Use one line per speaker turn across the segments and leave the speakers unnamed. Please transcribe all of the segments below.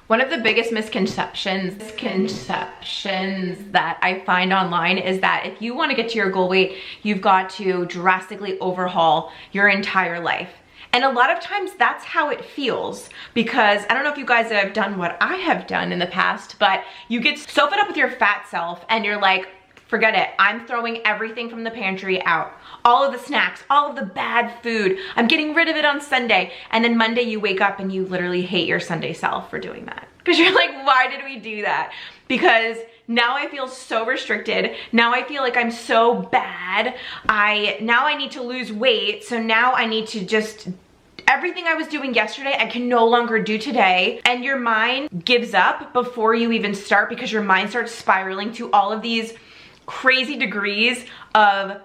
One of the biggest misconceptions that I find online is that if you want to get to your goal weight, you've got to drastically overhaul your entire life. And a lot of times that's how it feels, because I don't know if you guys have done what I have done in the past, but you get so fed up with your fat self and you're like, forget it, I'm throwing everything from the pantry out. All of the snacks, all of the bad food, I'm getting rid of it on Sunday. And then Monday you wake up and you literally hate your Sunday self for doing that. Because you're like, why did we do that? Because now I feel so restricted. Now I feel like I'm so bad. Now I need to lose weight. So now I need to just, everything I was doing yesterday, I can no longer do today. And your mind gives up before you even start, because your mind starts spiraling to all of these crazy degrees of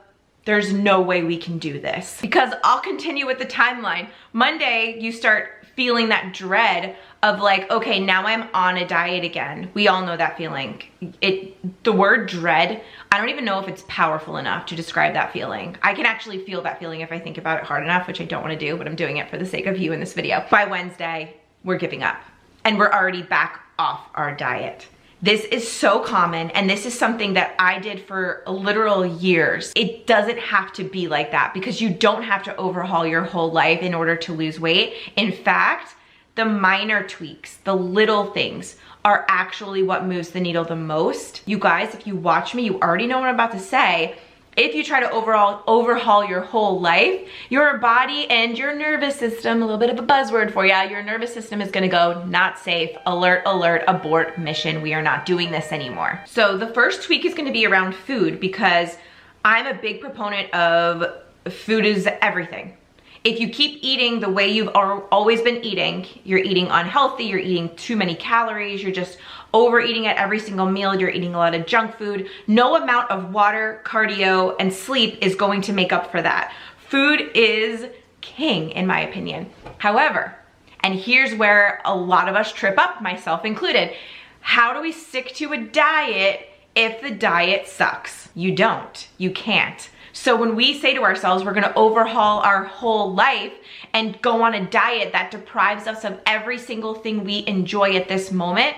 there's no way we can do this. Because I'll continue with the timeline. Monday, you start feeling that dread of like, okay, now I'm on a diet again. We all know that feeling. The word dread, I don't even know if it's powerful enough to describe that feeling. I can actually feel that feeling if I think about it hard enough, which I don't want to do, but I'm doing it for the sake of you in this video. By Wednesday, we're giving up and we're already back off our diet. This is so common, and this is something that I did for literal years. It doesn't have to be like that, because you don't have to overhaul your whole life in order to lose weight. In fact, the minor tweaks, the little things are actually what moves the needle the most. You guys, if you watch me, you already know what I'm about to say. If you try to overhaul your whole life, your body and your nervous system, a little bit of a buzzword for you, your nervous system is gonna go, not safe, alert, alert, abort mission. We are not doing this anymore. So the first tweak is gonna be around food, because I'm a big proponent of food is everything. If you keep eating the way you've always been eating, you're eating unhealthy, you're eating too many calories, you're just overeating at every single meal, you're eating a lot of junk food, no amount of water, cardio, and sleep is going to make up for that. Food is king, in my opinion. However, and here's where a lot of us trip up, myself included, how do we stick to a diet if the diet sucks? You don't, you can't. So when we say to ourselves, we're gonna overhaul our whole life and go on a diet that deprives us of every single thing we enjoy at this moment,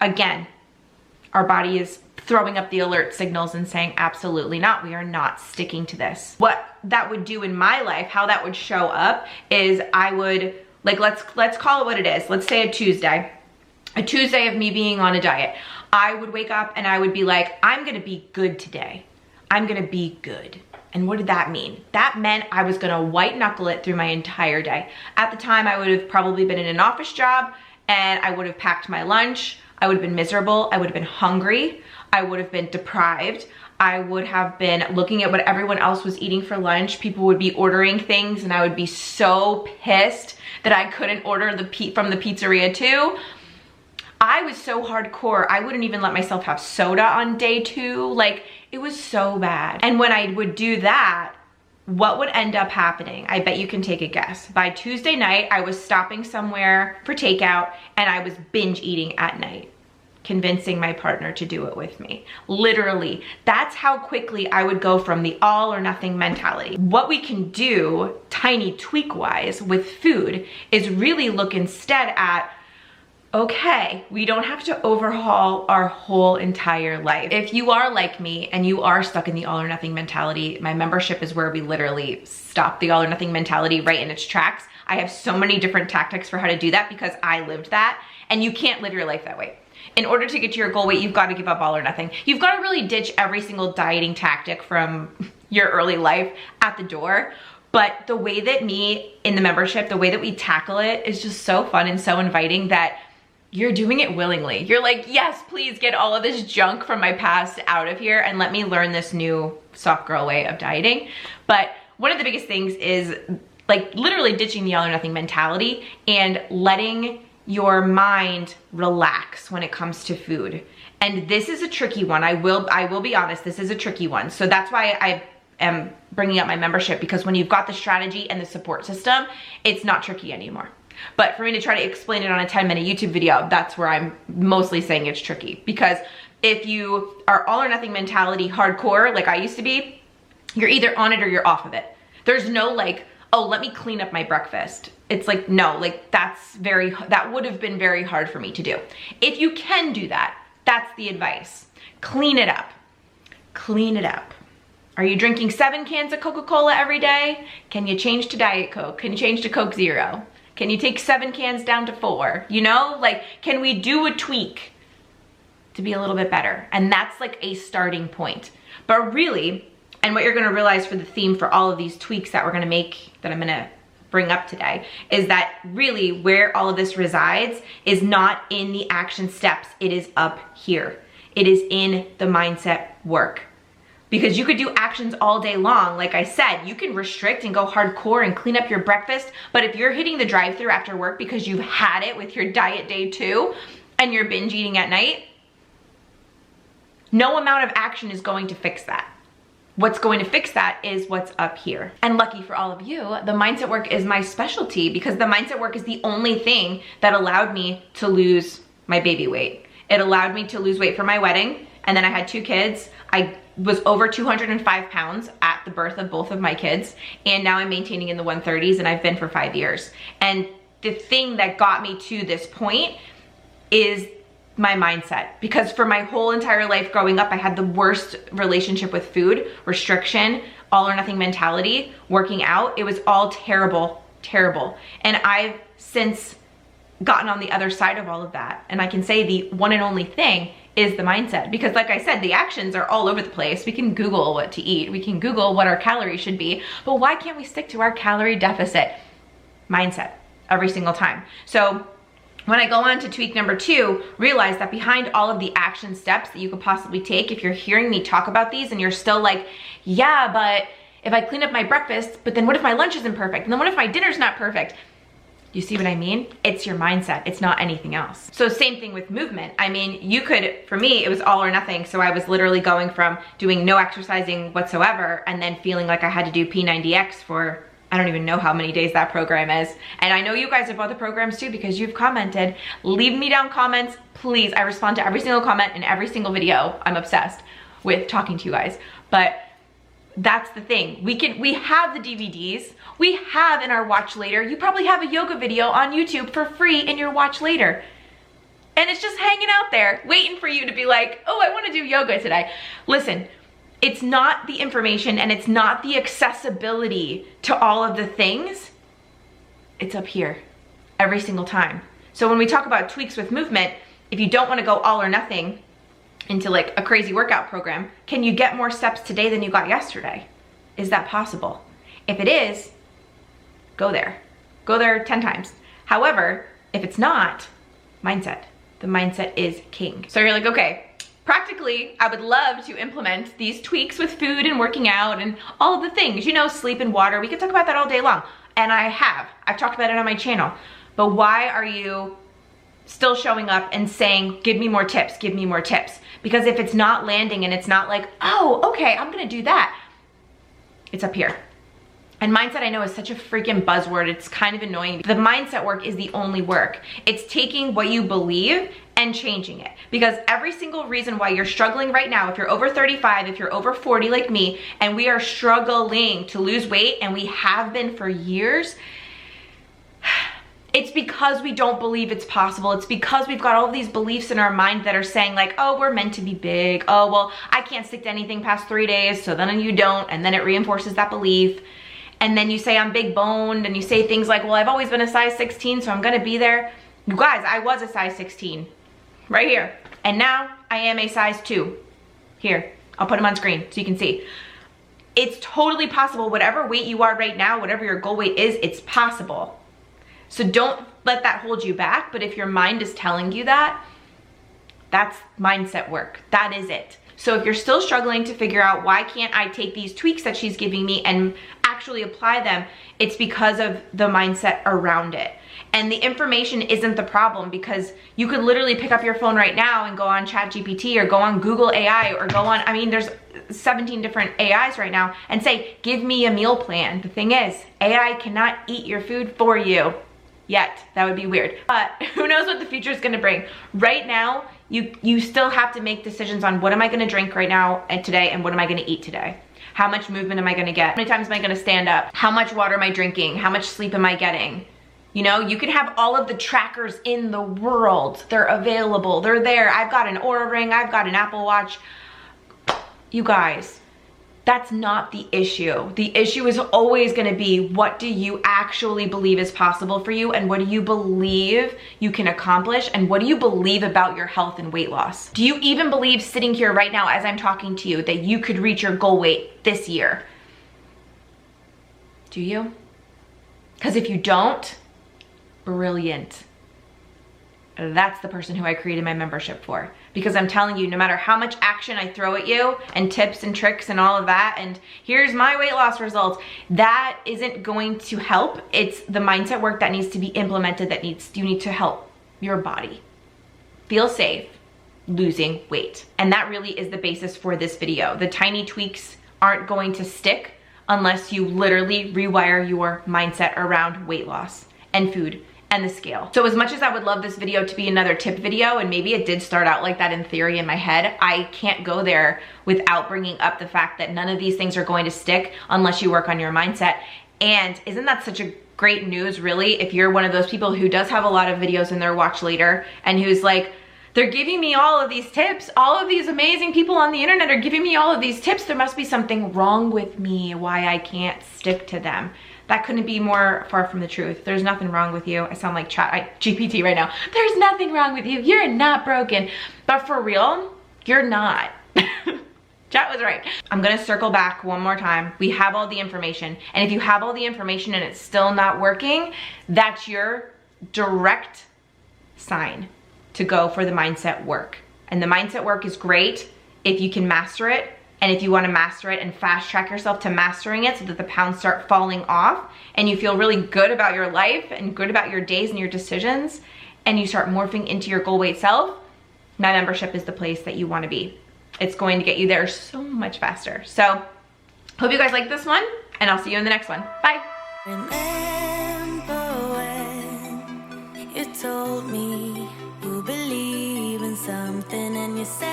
again, our body is throwing up the alert signals and saying, absolutely not, we are not sticking to this. What that would do in my life, how that would show up is I would, like, let's call it what it is. Let's say a Tuesday of me being on a diet. I would wake up and I would be like, I'm gonna be good today. I'm gonna be good. And what did that mean? That meant I was gonna white knuckle it through my entire day. At the time, I would have probably been in an office job and I would have packed my lunch. I would have been miserable. I would have been hungry. I would have been deprived. I would have been looking at what everyone else was eating for lunch. People would be ordering things and I would be so pissed that I couldn't order from the pizzeria too. I was so hardcore, I wouldn't even let myself have soda on day 2. Like, it was so bad. And when I would do that, what would end up happening? I bet you can take a guess. By Tuesday night, I was stopping somewhere for takeout and I was binge eating at night, convincing my partner to do it with me. Literally, that's how quickly I would go from the all or nothing mentality. What we can do, tiny tweak wise, with food is really look instead at, okay, we don't have to overhaul our whole entire life. If you are like me and you are stuck in the all or nothing mentality, my membership is where we literally stop the all or nothing mentality right in its tracks. I have so many different tactics for how to do that because I lived that, and you can't live your life that way. In order to get to your goal weight, you've got to give up all or nothing. You've got to really ditch every single dieting tactic from your early life at the door. But the way that me in the membership, the way that we tackle it is just so fun and so inviting that you're doing it willingly. You're like, yes, please get all of this junk from my past out of here and let me learn this new soft girl way of dieting. But one of the biggest things is like literally ditching the all or nothing mentality and letting your mind relax when it comes to food. And this is a tricky one. I will be honest, this is a tricky one. So that's why I am bringing up my membership, because when you've got the strategy and the support system, it's not tricky anymore. But for me to try to explain it on a 10-minute YouTube video, that's where I'm mostly saying it's tricky. Because if you are all or nothing mentality hardcore, like I used to be, you're either on it or you're off of it. There's no like, oh, let me clean up my breakfast. It's like, no, like that would have been very hard for me to do. If you can do that, that's the advice. Clean it up. Clean it up. Are you drinking 7 cans of Coca-Cola every day? Can you change to Diet Coke? Can you change to Coke Zero? Can you take 7 cans down to 4? You know, like, can we do a tweak to be a little bit better? And that's like a starting point. But really, and what you're gonna realize for the theme for all of these tweaks that we're gonna make, that I'm gonna bring up today, is that really where all of this resides is not in the action steps, it is up here. It is in the mindset work. Because you could do actions all day long. Like I said, you can restrict and go hardcore and clean up your breakfast, but if you're hitting the drive-thru after work because you've had it with your diet day 2 and you're binge eating at night, no amount of action is going to fix that. What's going to fix that is what's up here. And lucky for all of you, the mindset work is my specialty, because the mindset work is the only thing that allowed me to lose my baby weight. It allowed me to lose weight for my wedding, and then I had 2 kids. I was over 205 pounds at the birth of both of my kids, and now I'm maintaining in the 130s, and I've been for 5 years. And the thing that got me to this point is my mindset, because for my whole entire life growing up, I had the worst relationship with food, restriction, all or nothing mentality, working out. It was all terrible, terrible. And I've since gotten on the other side of all of that. And I can say the one and only thing is the mindset, because like I said, the actions are all over the place. We can Google what to eat. We can Google what our calories should be, but why can't we stick to our calorie deficit? Mindset every single time. So when I go on to tweak number 2, realize that behind all of the action steps that you could possibly take, if you're hearing me talk about these and you're still like, yeah, but if I clean up my breakfast, but then what if my lunch isn't perfect? And then what if my dinner's not perfect? You see what I mean? It's your mindset. It's not anything else. So same thing with movement. I mean, you could, for me, it was all or nothing. So I was literally going from doing no exercising whatsoever and then feeling like I had to do P90X for, I don't even know how many days that program is. And I know you guys have other programs too, because you've commented. Leave me down comments, please. I respond to every single comment in every single video. I'm obsessed with talking to you guys. But that's the thing. We have the DVDs. We have in our watch later. You probably have a yoga video on YouTube for free in your watch later. And it's just hanging out there, waiting for you to be like, oh, I want to do yoga today. Listen, it's not the information and it's not the accessibility to all of the things. It's up here every single time. So when we talk about tweaks with movement, if you don't want to go all or nothing into like a crazy workout program, can you get more steps today than you got yesterday? Is that possible? If it is, go there. Go there 10 times. However, if it's not, mindset. The mindset is king. So you're like, okay, practically, I would love to implement these tweaks with food and working out and all of the things, you know, sleep and water. We could talk about that all day long. And I've talked about it on my channel. But why are you still showing up and saying, give me more tips, give me more tips? Because if it's not landing and it's not like, oh, okay, I'm gonna do that, it's up here. And mindset, I know, is such a freaking buzzword. It's kind of annoying. The mindset work is the only work. It's taking what you believe and changing it. Because every single reason why you're struggling right now, if you're over 35, if you're over 40 like me, and we are struggling to lose weight, and we have been for years, it's because we don't believe it's possible. It's because we've got all of these beliefs in our mind that are saying like, oh, we're meant to be big. Oh, well, I can't stick to anything past 3 days, so then you don't, and then it reinforces that belief. And then you say I'm big boned, and you say things like, well, I've always been a size 16, so I'm gonna be there. You guys, I was a size 16, right here. And now I am a size 2. Here, I'll put them on screen so you can see. It's totally possible. Whatever weight you are right now, whatever your goal weight is, it's possible. So don't let that hold you back, but if your mind is telling you that, that's mindset work. That is it. So if you're still struggling to figure out why can't I take these tweaks that she's giving me and actually apply them, it's because of the mindset around it. And the information isn't the problem, because you could literally pick up your phone right now and go on ChatGPT or go on Google AI or go on, I mean, there's 17 different AIs right now, and say, give me a meal plan. The thing is, AI cannot eat your food for you. Yet. That would be weird. But who knows what the future is gonna bring. Right now, you still have to make decisions on what am I gonna drink right now and today, and what am I gonna eat today. How much movement am I gonna get? How many times am I gonna stand up? How much water am I drinking? How much sleep am I getting? You know, you can have all of the trackers in the world. They're available, they're there. I've got an Oura Ring, I've got an Apple Watch. You guys, that's not the issue. The issue is always gonna be, what do you actually believe is possible for you, and what do you believe you can accomplish, and what do you believe about your health and weight loss? Do you even believe, sitting here right now as I'm talking to you, that you could reach your goal weight this year? Do you? Because if you don't, brilliant. That's the person who I created my membership for. Because I'm telling you, no matter how much action I throw at you, and tips and tricks and all of that, and here's my weight loss results, that isn't going to help. It's the mindset work that needs to be implemented, you need to help your body feel safe losing weight. And that really is the basis for this video. The tiny tweaks aren't going to stick unless you literally rewire your mindset around weight loss and food and the scale. So as much as I would love this video to be another tip video, and maybe it did start out like that in theory in my head, I can't go there without bringing up the fact that none of these things are going to stick unless you work on your mindset. And isn't that such a great news, really, if you're one of those people who does have a lot of videos in their watch later and who's like, they're giving me all of these tips, all of these amazing people on the internet are giving me all of these tips, there must be something wrong with me, why I can't stick to them. That couldn't be more far from the truth. There's nothing wrong with you. I sound like GPT right now. There's nothing wrong with you. You're not broken. But for real, you're not. Chat was right. I'm gonna circle back one more time. We have all the information. And if you have all the information and it's still not working, that's your direct sign to go for the mindset work. And the mindset work is great if you can master it. And if you want to master it and fast track yourself to mastering it so that the pounds start falling off and you feel really good about your life and good about your days and your decisions, and you start morphing into your goal weight self, my membership is the place that you want to be. It's going to get you there so much faster. So hope you guys like this one, and I'll see you in the next one. Bye.
Remember when you told me you believe in something and you said